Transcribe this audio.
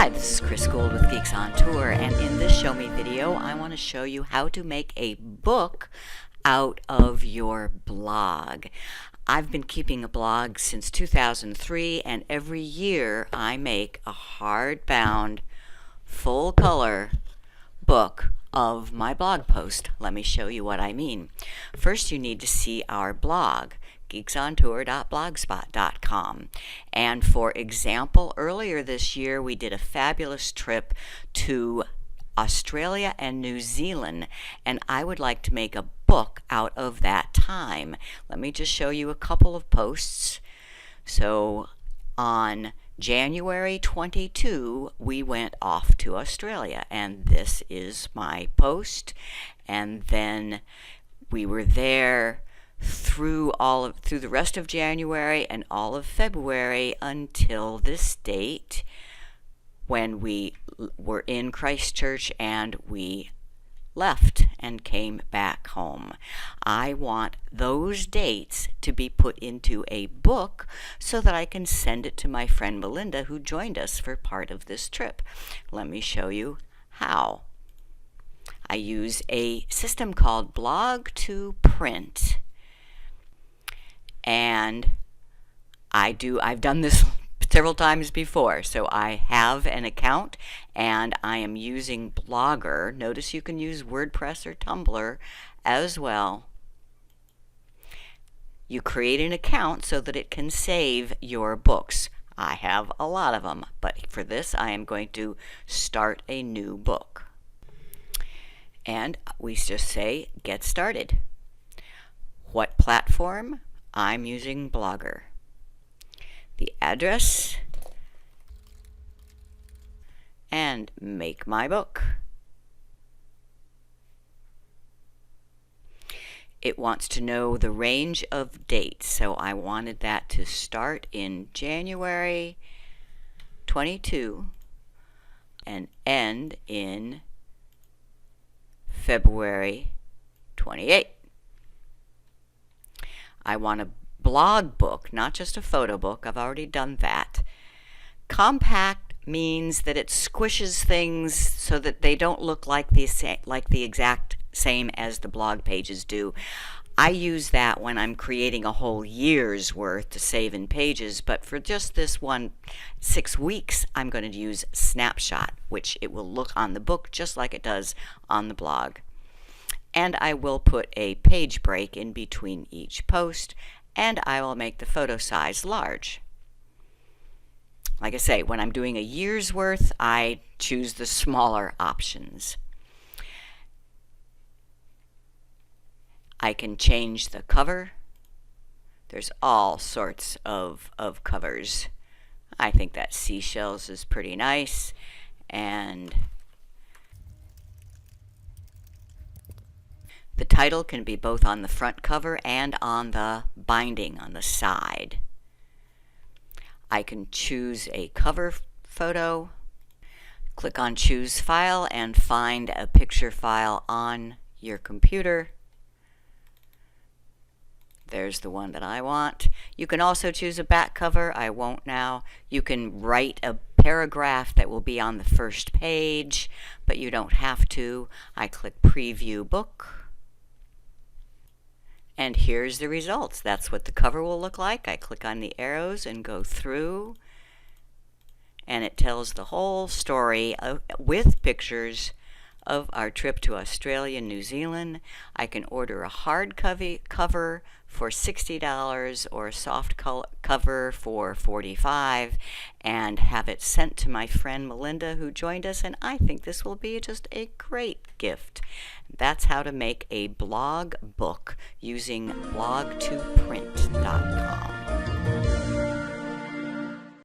Hi, this is Chris Guld with Geeks on Tour, and in this Show Me video, I want to show you how to make a book out of your blog. I've been keeping a blog since 2003, and every year I make a hardbound, full-color book of my blog post. Let me show you what I mean. First, you need to see our blog, geeksontour.blogspot.com. And for example, earlier this year we did a fabulous trip to Australia and New Zealand, and I would like to make a book out of that time. Let me just show you a couple of posts. So on January 22, we went off to Australia, and this is my post. And then we were there through the rest of January and all of February until this date when we were in Christchurch and we left and came back home. I want those dates to be put into a book so that I can send it to my friend Melinda, who joined us for part of this trip. Let me show you how. I use a system called Blog to Print, and I've done this several times before. So I have an account and I am using Blogger. Notice you can use WordPress or Tumblr as well. You create an account so that it can save your books. I have a lot of them, but for this I am going to start a new book. And we just say get started. What platform? I'm using Blogger. The address, and make my book. It wants to know the range of dates, so I wanted that to start in January 22 and end in February 28. I want a blog book, not just a photo book. I've already done that. Compact means that it squishes things so that they don't look like the exact same as the blog pages do. I use that when I'm creating a whole year's worth to save in Pages, but for just this 6 weeks, I'm going to use Snapshot, which it will look on the book just like it does on the blog. And I will put a page break in between each post, and I will make the photo size large. Like I say, when I'm doing a year's worth, I choose the smaller options. I can change the cover. There's all sorts of covers. I think that seashells is pretty nice, and the title can be both on the front cover and on the binding on the side. I can choose a cover photo, click on Choose File, and find a picture file on your computer. There's the one that I want. You can also choose a back cover. I won't now. You can write a paragraph that will be on the first page, but you don't have to. I click Preview Book. And here's the results. That's what the cover will look like. I click on the arrows and go through, and it tells the whole story with pictures of our trip to Australia and New Zealand. I can order a hard cover for $60 or a soft cover for $45 and have it sent to my friend Melinda, who joined us, and I think this will be just a great gift. That's how to make a blog book using blogtoprint.com.